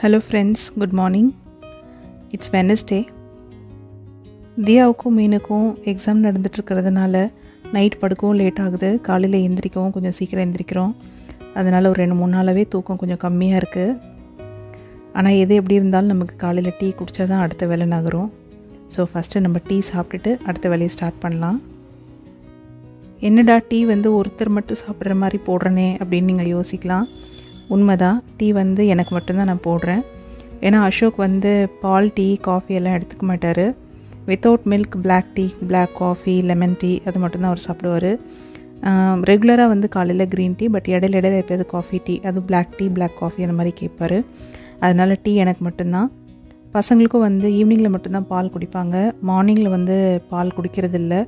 Hello friends, good morning. It's Wednesday. தியாவுக்கும் மீனுக்கும் exam நடந்துட்டுருக்கிறதுனால நைட் படுக்கவும் லேட் ஆகுது, காலையில் எந்திரிக்கவும் கொஞ்சம் சீக்கிரம் எந்திரிக்கிறோம். அதனால் ஒரு 2-3 நாளாகவே தூக்கம் கொஞ்சம் கம்மியாக இருக்குது. ஆனால் எது எப்படி இருந்தாலும் நமக்கு காலையில் டீ குடித்தா தான் அடுத்த வேலை நகரும். ஸோ ஃபஸ்ட்டு நம்ம டீ சாப்பிட்டுட்டு அடுத்த வேலையை ஸ்டார்ட் பண்ணலாம். என்னடா டீ ஒருத்தர் மட்டும் சாப்பிட்ற மாதிரி போடுறனே அப்படின்னு நீங்கள் யோசிக்கலாம். உண்மைதான், டீ எனக்கு மட்டும்தான் நான் போடுறேன். ஏன்னா அசோக் பால் டீ காஃபி எல்லாம் எடுத்துக்க மாட்டார். Without milk black tea, black coffee, lemon tea அது மட்டும்தான் அவர் சாப்பிடுவார். ரெகுலராக காலையில் க்ரீன் டீ, பட் இடையில எப்போது காஃபி டீ, அது பிளாக் டீ, பிளாக் காஃபி அந்த மாதிரி கேட்பார். அதனால் டீ எனக்கு மட்டும்தான். பசங்களுக்கும் ஈவினிங்கில் மட்டும்தான் பால் குடிப்பாங்க. மார்னிங்கில் பால் குடிக்கிறதில்ல.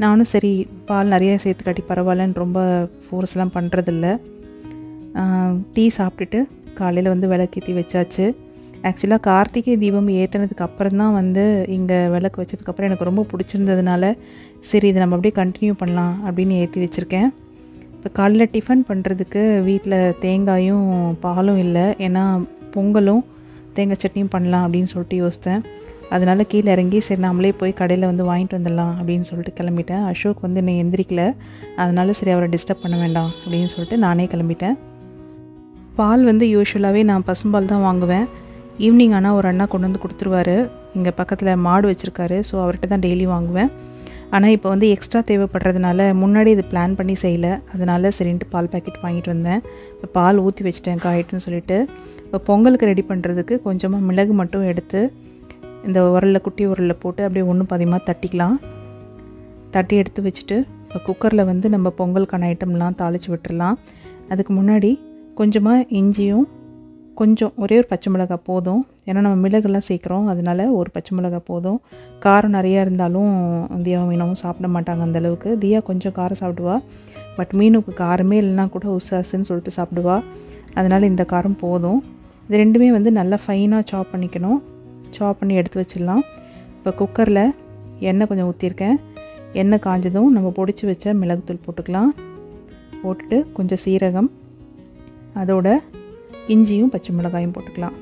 நானும் சரி பால் நிறைய சேர்த்துக்காட்டி பரவாயில்லன்னு ரொம்ப ஃபோர்ஸ்லாம் பண்ணுறதில்ல. டீ சாப்பிட்டுட்டு காலையில் விளக்கேற்றி வச்சாச்சு. ஆக்சுவலாக கார்த்திகை தீபம் ஏற்றினதுக்கு அப்புறம் தான் இங்கே விளக்கு வச்சதுக்கப்புறம் எனக்கு ரொம்ப பிடிச்சிருந்ததுனால சரி இதை நம்ம அப்படியே கண்டினியூ பண்ணலாம் அப்படின்னு ஏற்றி வச்சுருக்கேன். இப்போ காலையில் டிஃபன் பண்ணுறதுக்கு வீட்டில் தேங்காயும் பாலும் இல்லை. ஏன்னா பொங்கலும் தேங்காய் சட்னியும் பண்ணலாம் அப்படின்னு சொல்லிட்டு யோசித்தேன். அதனால் கீழே இறங்கி சரி நம்மளே போய் கடையில் வாங்கிட்டு வந்துடலாம் அப்படின்னு சொல்லிட்டு கிளம்பிட்டேன். அசோக் என்னை எந்திரிக்கல, அதனால் சரி அவரை டிஸ்டர்ப் பண்ண வேண்டாம் அப்படின்னு சொல்லிட்டு நானே கிளம்பிட்டேன். பால் யூஸ்வலாகவே நான் பசும்பால் தான் வாங்குவேன். ஈவினிங் ஆனால் ஒரு அண்ணா கொண்டு கொடுத்துருவாரு. இங்கே பக்கத்தில் மாடு வச்சுருக்காரு, ஸோ அவர்கிட்ட தான் டெய்லி வாங்குவேன். ஆனால் இப்போ எக்ஸ்ட்ரா தேவைப்படுறதுனால முன்னாடி இது பிளான் பண்ணி செய்யலை. அதனால் சரின்ட்டு பால் பாக்கெட் வாங்கிட்டு வந்தேன். இப்போ பால் ஊற்றி வச்சுட்டேன் காயிட்டுன்னு சொல்லிட்டு. இப்போ பொங்கலுக்கு ரெடி பண்ணுறதுக்கு கொஞ்சமாக மிளகு மட்டும் எடுத்து இந்த உரலில் குட்டி உரலில் போட்டு அப்படியே ஒன்றும் பாதியமாக தட்டிக்கலாம். தட்டி எடுத்து வச்சுட்டு இப்போ குக்கரில் நம்ம பொங்கலுக்கான ஐட்டம்லாம் தாளித்து விட்டுடலாம். அதுக்கு முன்னாடி கொஞ்சமாக இஞ்சியும் கொஞ்சம் ஒரே ஒரு பச்சை மிளகாய் போதும். ஏன்னா நம்ம மிளகுலாம் சேர்க்குறோம், அதனால் ஒரு பச்சை மிளகாய் போதும். காரம் நிறையா இருந்தாலும் தியாவும் மீனவும் சாப்பிட மாட்டாங்க அந்தளவுக்கு. தியா கொஞ்சம் காரம் சாப்பிடுவா, பட் மீனுக்கு காரமே இல்லைனா கூட உசாசுன்னு சொல்லிட்டு சாப்பிடுவா. அதனால் இந்த காரம் போதும். இது ரெண்டுமே நல்லா ஃபைனாக சாப் பண்ணிக்கணும். சாப் பண்ணி எடுத்து வச்சிடலாம். இப்போ குக்கரில் எண்ணெய் கொஞ்சம் ஊற்றிருக்கேன். எண்ணெய் காஞ்சதும் நம்ம பொடிச்சு வச்ச மிளகுத்தூள் போட்டுக்கலாம். போட்டுட்டு கொஞ்சம் சீரகம், அதோட இஞ்சியும் பச்சை மிளகாயும் போட்டுக்கலாம்.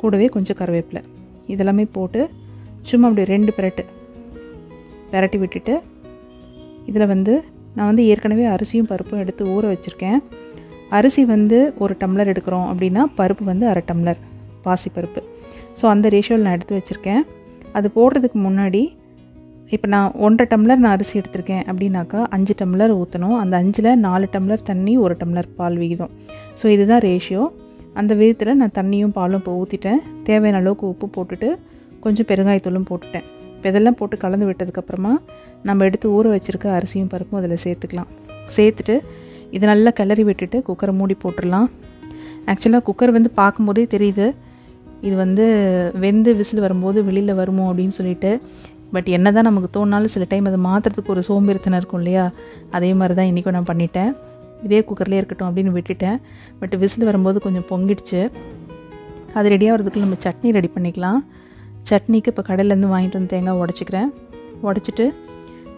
கூடவே கொஞ்சம் கருவேப்பிலை, இதெல்லாமே போட்டு சும்மா அப்படி 2 பெரட்டி விட்டுட்டு இதில் நான் ஏற்கனவே அரிசியும் பருப்பும் எடுத்து ஊற வச்சுருக்கேன். அரிசி 1 டம்ளர் எடுக்கிறோம் அப்படின்னா பருப்பு 1/2 டம்ளர் பாசிப்பருப்பு. ஸோ அந்த ரேஷியோவில் நான் எடுத்து வச்சுருக்கேன். அது போடுறதுக்கு முன்னாடி இப்போ நான் 1.5 டம்ளர் நான் அரிசி எடுத்திருக்கேன் அப்படின்னாக்கா 5 டம்ளர் ஊற்றணும். அந்த 5ல் 4 டம்ளர் தண்ணி, 1 டம்ளர் பால் விகிதம். ஸோ இதுதான் ரேஷியோ. அந்த விதத்தில் நான் தண்ணியும் பாலும் இப்போ ஊற்றிட்டேன். தேவையான அளவுக்கு உப்பு போட்டுட்டு கொஞ்சம் பெருங்காயத்தூளும் போட்டுட்டேன். இப்போ இதெல்லாம் போட்டு கலந்து விட்டதுக்கப்புறமா நம்ம எடுத்து ஊற வச்சுருக்க அரிசியும் பருப்பும் அதில் சேர்த்துக்கலாம். சேர்த்துட்டு இதை நல்லா கிளறி விட்டுட்டு குக்கரை மூடி போட்டுடலாம். ஆக்சுவலாக குக்கர் பார்க்கும்போதே தெரியுது இது வெந்து விசில் வரும்போது வெளியில் வருமோ அப்படின்னு சொல்லிட்டு. பட் என்ன தான் நமக்கு தோணாலும் சில டைம் அதை மாற்றுறதுக்கு ஒரு சோம்பேறித்தனம் இருக்கும் இல்லையா? அதே மாதிரி தான் இன்றைக்கும் நான் பண்ணிட்டேன். இதே குக்கர்லேயே இருக்கட்டும் அப்படின்னு விட்டுட்டேன். பட் விசில் வரும்போது கொஞ்சம் பொங்கிடுச்சு. அது ரெடியாக வரதுக்குள்ள நம்ம சட்னி ரெடி பண்ணிக்கலாம். சட்னிக்கு இப்போ கடையிலேருந்து வாங்கிட்டு வந்து தேங்காய் உடச்சிக்கிறேன். உடச்சிட்டு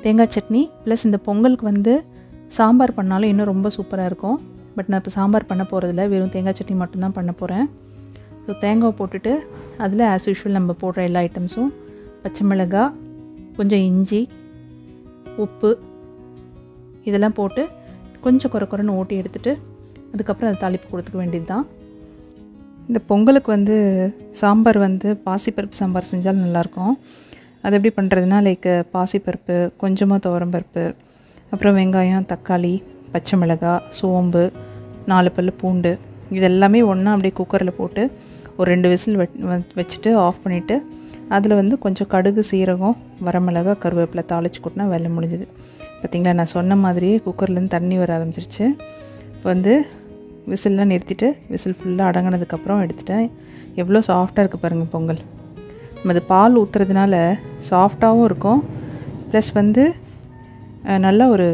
தேங்காய் சட்னி ப்ளஸ் இந்த பொங்கலுக்கு சாம்பார் பண்ணாலும் இன்னும் ரொம்ப சூப்பராக இருக்கும். பட் நான் இப்போ சாம்பார் பண்ண போகிறதில்ல, வெறும் தேங்காய் சட்னி மட்டும்தான் பண்ண போகிறேன். ஸோ தேங்காய் போட்டுட்டு அதில் ஆஸ் யூஷுவல் நம்ம போடுற எல்லா ஐட்டம்ஸும் பச்சை மிளகாய், கொஞ்சம் இஞ்சி, உப்பு இதெல்லாம் போட்டு கொஞ்சம் குறைன்னு ஓட்டி எடுத்துகிட்டு அதுக்கப்புறம் அதை தாளிப்பு கொடுத்துக்க வேண்டியது தான். இந்த பொங்கலுக்கு சாம்பார் பாசிப்பருப்பு சாம்பார் செஞ்சால் நல்லாயிருக்கும். அது எப்படி பண்ணுறதுனா பாசிப்பருப்பு, கொஞ்சமாக துவரம்பருப்பு, அப்புறம் வெங்காயம், தக்காளி, பச்சை மிளகாய், சோம்பு, 4 பல் பூண்டு இதெல்லாமே ஒன்றா அப்படியே குக்கரில் போட்டு ஒரு 2 விசில் வச்சுட்டு ஆஃப் பண்ணிவிட்டு அதில் கொஞ்சம் கடுகு, சீரகம், வரமிளகாய், கருவேப்பிலை தாளித்து கொட்டினா வேலை முடிஞ்சுது. பார்த்திங்களா, நான் சொன்ன மாதிரியே குக்கர்லேருந்து தண்ணி வர ஆரம்பிச்சிருச்சு. இப்போ விசில்லாம் நிறுத்திட்டு விசில் ஃபுல்லாக அடங்கினதுக்கப்புறம் எடுத்துட்டேன். எவ்வளோ சாஃப்டாக இருக்குது பாருங்கள் பொங்கல். நம்ம அது பால் ஊற்றுறதுனால சாஃப்டாகவும் இருக்கும், ப்ளஸ் நல்ல ஒரு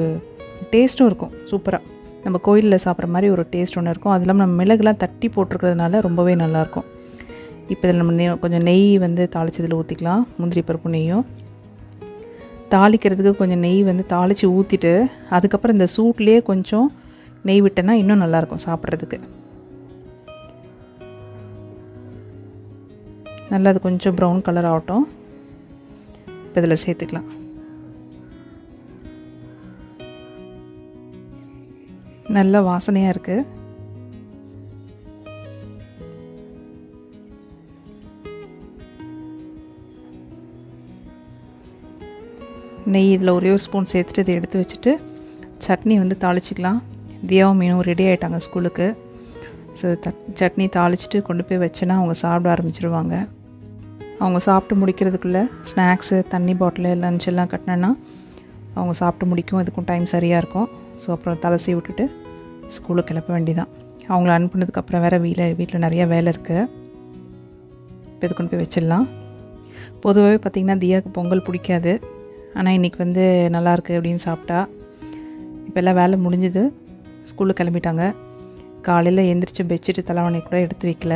டேஸ்ட்டும் இருக்கும். சூப்பராக நம்ம கோயிலில் சாப்பிட்ற மாதிரி ஒரு டேஸ்ட் ஒன்று இருக்கும். அது இல்லாமல் நம்ம மிளகுலாம் தட்டி போட்டிருக்கிறதுனால ரொம்பவே நல்லாயிருக்கும். இப்போ இதில் நம்ம கொஞ்சம் நெய் தாளிச்சதில் ஊற்றிக்கலாம். முந்திரி பருப்பு நெய்யும் தாளிக்கிறதுக்கு கொஞ்சம் நெய் தாளித்து ஊற்றிட்டு அதுக்கப்புறம் இந்த சூட்லேயே கொஞ்சம் நெய் விட்டேன்னா இன்னும் நல்லாயிருக்கும் சாப்பிட்றதுக்கு. நல்லா அது கொஞ்சம் ப்ரௌன் கலர் ஆகட்டும். இப்போ இதில் சேர்த்துக்கலாம். நல்ல வாசனையாக இருக்குது. நெய் இதில் ஒரே ஒரு ஸ்பூன் சேர்த்துட்டு இதை எடுத்து வச்சுட்டு சட்னி வந்து தாளிச்சிக்கலாம். தியாவும் மீனும் ரெடி ஆகிட்டாங்க ஸ்கூலுக்கு. ஸோ சட்னி தாளிச்சிட்டு கொண்டு போய் வச்சேன்னா அவங்க சாப்பிட ஆரம்பிச்சிருவாங்க. அவங்க சாப்பிட்டு முடிக்கிறதுக்குள்ளே ஸ்நாக்ஸு, தண்ணி பாட்டிலு, லஞ்ச் எல்லாம் கட்டினேன்னா அவங்க சாப்பிட்டு முடிக்கும். இதுக்கும் டைம் சரியாக இருக்கும். ஸோ அப்புறம் தலசி விட்டுட்டு ஸ்கூலுக்கு கிளப்ப வேண்டிதான். அவங்கள அனுப்புனதுக்கப்புறம் வேறு வீட்டில் நிறையா வேலை இருக்குது. இப்போ இது கொண்டு போய் வச்சிடலாம். பொதுவாகவே பார்த்திங்கன்னா தியாவுக்கு பொங்கல் பிடிக்காது. ஆனால் இன்றைக்கி வந்து நல்லாயிருக்கு அப்படின்னு சாப்பிட்டா. இப்போ எல்லாம் வேலை முடிஞ்சுது, ஸ்கூலுக்கு கிளம்பிட்டாங்க. காலையில் எழுந்திரிச்சு பெட்ஷீட்டு தலைவாணி கூட எடுத்து வைக்கல.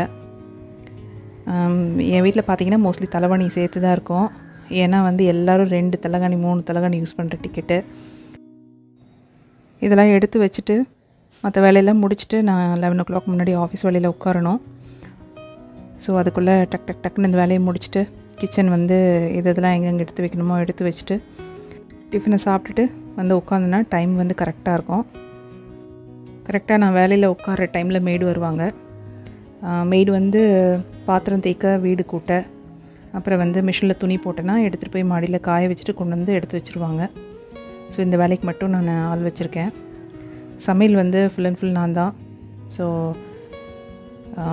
என் வீட்டில் பார்த்திங்கன்னா மோஸ்ட்லி தலைவாணி சேர்த்து தான் இருக்கும். ஏன்னா வந்து எல்லோரும் 2 தலைகாணி 3 தலைகாணி யூஸ் பண்ணுற டிக்கெட்டு. இதெல்லாம் எடுத்து வச்சுட்டு மற்ற வேலையெல்லாம் முடிச்சுட்டு நான் 11 o'clock முன்னாடி ஆஃபீஸ் வேலையில் உட்காரணும். ஸோ அதுக்குள்ளே டக்குன்னு இந்த வேலையை முடிச்சுட்டு கிச்சன் வந்து இதெல்லாம் எங்கெங்கே எடுத்து வைக்கணுமோ எடுத்து வச்சுட்டு டிஃபனை சாப்பிட்டுட்டு வந்து உட்காந்துனா டைம் வந்து கரெக்டாக இருக்கும். கரெக்டாக நான் வேலையில் உட்கார டைமில் மெய்டு வருவாங்க. மெய்டு வந்து பாத்திரம் தேய்க்க, வீடு கூட்ட, அப்புறம் வந்து மிஷினில் துணி போட்டேன்னா எடுத்துகிட்டு போய் மாடியில் காய வச்சுட்டு கொண்டு வந்து எடுத்து வச்சுருவாங்க. ஸோ இந்த வேலைக்கு மட்டும் நான் ஆள் வச்சுருக்கேன். சமையல் வந்து ஃபுல் அண்ட் ஃபுல் நான் தான். ஸோ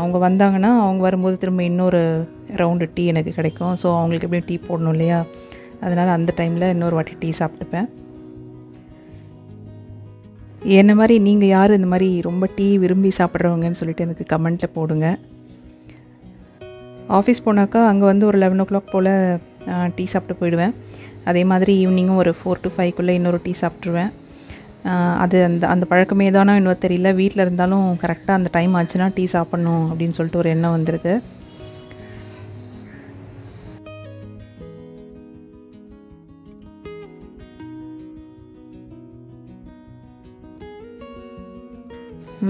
அவங்க வந்தாங்கன்னா அவங்க வரும்போது திரும்ப இன்னொரு ரவுண்டு டீ எனக்கு கிடைக்கும். ஸோ அவங்களுக்கு எப்படியும் டீ போடணும் இல்லையா, அதனால் அந்த டைமில் இன்னொரு வாட்டி டீ சாப்பிட்டுப்பேன். என்ன மாதிரி நீங்கள் யார் இந்த மாதிரி ரொம்ப டீ விரும்பி சாப்பிட்றவங்கன்னு சொல்லிட்டு எனக்கு கமெண்ட்டில் போடுங்க. ஆஃபீஸ் போனாக்கா அங்கே வந்து ஒரு 11 o'clock போல் டீ சாப்பிட்டு போயிடுவேன். அதே மாதிரி ஈவினிங்கும் ஒரு 4 to 5 இன்னொரு டீ சாப்பிட்ருவேன். அது அந்த பழக்கமே தானோ இன்னும் தெரியல. வீட்டில் இருந்தாலும் கரெக்டாக அந்த டைம் ஆச்சுன்னா டீ சாப்பிட்ணும் அப்படின்னு சொல்லிட்டு ஒரு எண்ணம் வந்துடுது.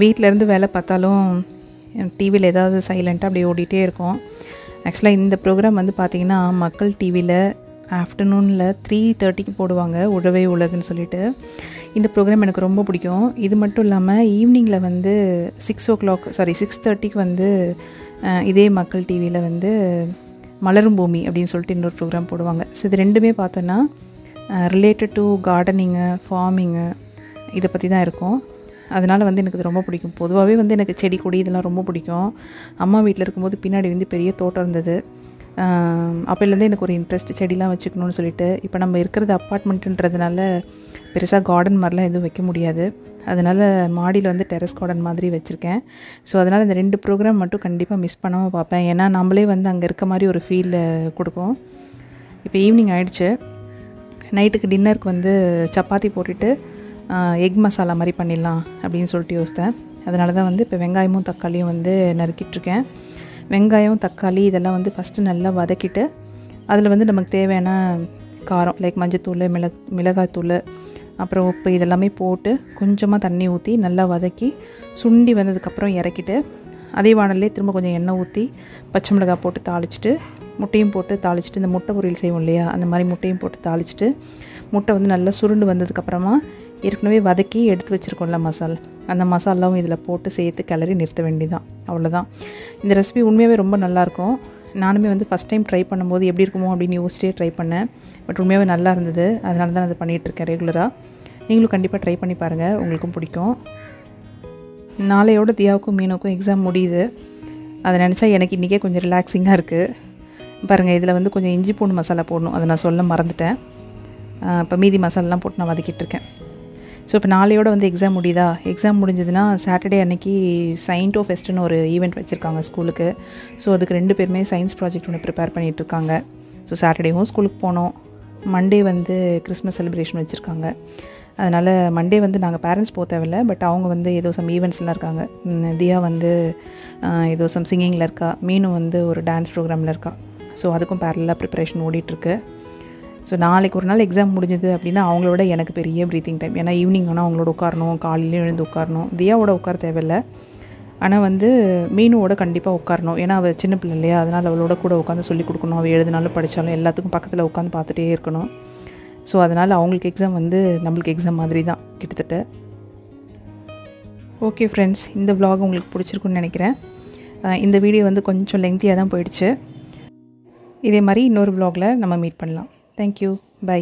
வீட்டிலேருந்து வேலை பார்த்தாலும் டிவியில் ஏதாவது சைலண்ட்டாக அப்படியே ஓடிட்டே இருக்கும். ஆக்சுவலாக இந்த ப்ரோக்ராம் வந்து பார்த்திங்கன்னா மக்கள் டிவியில் ஆஃப்டர்நூனில் 3:30 போடுவாங்க, உழவே உலகுன்னு சொல்லிட்டு. இந்த ப்ரோக்ராம் எனக்கு ரொம்ப பிடிக்கும். இது மட்டும் இல்லாமல் ஈவினிங்கில் வந்து 6:30 வந்து இதே மக்கள் டிவியில் வந்து மலரும் பூமி அப்படின்னு சொல்லிட்டு இன்னொரு ப்ரோக்ராம் போடுவாங்க. ஸோ இது ரெண்டுமே பார்த்தோன்னா ரிலேட்டட் டு கார்டனிங்கு, ஃபார்மிங்கு இதை பற்றி தான் இருக்கும். அதனால் வந்து எனக்கு இது ரொம்ப பிடிக்கும். பொதுவாகவே வந்து எனக்கு செடி கொடி இதெல்லாம் ரொம்ப பிடிக்கும். அம்மா வீட்டில் இருக்கும்போது பின்னாடி வந்து பெரிய தோட்டம் இருந்தது. அப்போலேருந்தே எனக்கு ஒரு இன்ட்ரெஸ்ட் செடிலாம் வச்சுக்கணும்னு சொல்லிட்டு. இப்போ நம்ம இருக்கிறது அப்பார்ட்மெண்ட்டுன்றதுனால பெருசாக கார்டன் மாதிரிலாம் எதுவும் வைக்க முடியாது. அதனால் மாடியில் வந்து டெரஸ் கார்டன் மாதிரி வச்சுருக்கேன். ஸோ அதனால் இந்த 2 ப்ரோக்ராம் மட்டும் கண்டிப்பாக மிஸ் பண்ணாமல் பார்ப்பேன். ஏன்னா நம்மளே வந்து அங்கே இருக்க மாதிரி ஒரு ஃபீல் கொடுக்கும். இப்போ ஈவினிங் ஆகிடுச்சு. நைட்டுக்கு டின்னருக்கு வந்து சப்பாத்தி போட்டுட்டு எக் மசாலா மாதிரி பண்ணிடலாம் அப்படின்னு சொல்லிட்டு யோசித்தேன். அதனால தான் வந்து இப்போ வெங்காயமும் தக்காளியும் வந்து நறுக்கிட்டுருக்கேன். வெங்காயம், தக்காளி இதெல்லாம் வந்து ஃபஸ்ட்டு நல்லா வதக்கிட்டு அதில் வந்து நமக்கு தேவையான காரம் லைக் மஞ்சத்தூள், மிளகாய்த்தூள், அப்புறம் உப்பு இதெல்லாமே போட்டு கொஞ்சமாக தண்ணி ஊற்றி நல்லா வதக்கி சுண்டி வந்ததுக்கப்புறம் இறக்கிட்டு அதே வானல்லே திரும்ப கொஞ்சம் எண்ணெய் ஊற்றி பச்சை மிளகாய் போட்டு தாளிச்சிட்டு முட்டையும் போட்டு தாளிச்சிட்டு, இந்த முட்டை பொரியல் செய்வோம் இல்லையா, அந்த மாதிரி முட்டையும் போட்டு தாளிச்சிட்டு முட்டை வந்து நல்லா சுருண்டு வந்ததுக்கப்புறமா ஏற்கனவே வதக்கி எடுத்து வச்சுருக்கோம்ல அந்த மசாலாவும் இதில் போட்டு சேர்த்து கிளறி நிறுத்த வேண்டியதான். அவ்வளோதான். இந்த ரெசிபி உண்மையாகவே ரொம்ப நல்லாயிருக்கும். நானுமே வந்து ஃபஸ்ட் டைம் ட்ரை பண்ணும்போது எப்படி இருக்குமோ அப்படின்னு யோசிச்சிட்டே ட்ரை பண்ணேன். பட் உண்மையாகவே நல்லா இருந்தது. அதனால தான் அதை பண்ணிகிட்ருக்கேன் ரெகுலராக. நீங்களும் கண்டிப்பாக ட்ரை பண்ணி பாருங்கள், உங்களுக்கும் பிடிக்கும். நாளையோட தியாவுக்கும் மீனுக்கும் எக்ஸாம் முடியுது. அதை நினச்சா எனக்கு இன்றைக்கே கொஞ்சம் ரிலாக்ஸிங்காக இருக்குது. பாருங்கள், இதில் வந்து கொஞ்சம் இஞ்சி பூண்டு மசாலா போடணும், அதை நான் சொல்ல மறந்துட்டேன். இப்போ மீதி மசாலாலாம் போட்டு நான் வதக்கிட்டுருக்கேன். ஸோ இப்போ நாளையோட வந்து எக்ஸாம் முடியுதா, எக்ஸாம் முடிஞ்சதுன்னா சாட்டர்டே அன்றைக்கி சயின்டோ ஃபெஸ்ட்டுன்னு ஒரு ஈவெண்ட் வச்சுருக்காங்க ஸ்கூலுக்கு. ஸோ அதுக்கு 2 பேருமே சயின்ஸ் ப்ராஜெக்ட் ஒன்று ப்ரிப்பேர் பண்ணிகிட்ருக்காங்க. ஸோ சாட்டர்டேவும் ஸ்கூலுக்கு போனோம். மண்டே வந்து கிறிஸ்மஸ் செலிப்ரேஷன் வச்சுருக்காங்க. அதனால் மண்டே வந்து நாங்கள் பேரண்ட்ஸ் போக தேவையில்லை. பட் அவங்க வந்து ஏதோ சம் ஈவெண்ட்ஸ்லாம் இருக்காங்க. தியா வந்து ஏதோ சம் சிங்கிங்கில் இருக்கா, மீனும் வந்து ஒரு டான்ஸ் ப்ரோக்ராமில் இருக்கா. ஸோ அதுக்கும் பேரலாக ப்ரிப்பரேஷன் ஓடிட்டுருக்கு. ஸோ நாளைக்கு ஒரு நாள் எக்ஸாம் முடிஞ்சது அப்படின்னா அவங்களோட எனக்கு பெரிய ப்ரீத்திங் டைம். ஏன்னா ஈவினிங் ஆனால் அவங்களோட உட்காரணும், காலையிலேயும் எழுந்து உட்காரணும். தியாவோட உட்கார தேவையில்லை. ஆனால் வந்து மீனுவோட கண்டிப்பாக உட்காரணும். ஏன்னா அவள் சின்ன பிள்ளை இல்லையா, அதனால் அவளோட கூட உட்காந்து சொல்லி கொடுக்கணும். அவள் எழுதினாலும் படித்தாலும் எல்லாத்துக்கும் பக்கத்தில் உட்காந்து பார்த்துட்டே இருக்கணும். ஸோ அதனால் அவங்களுக்கு எக்ஸாம் வந்து நம்மளுக்கு எக்ஸாம் மாதிரி தான் கிட்டத்தட்ட. ஓகே ஃப்ரெண்ட்ஸ், இந்த vlog உங்களுக்கு பிடிச்சிருக்குன்னு நினைக்கிறேன். இந்த வீடியோ வந்து கொஞ்சம் லெங்க்தியாக தான் போயிடுச்சு. இதே மாதிரி இன்னொரு vlogல நம்ம மீட் பண்ணலாம். Thank you, by.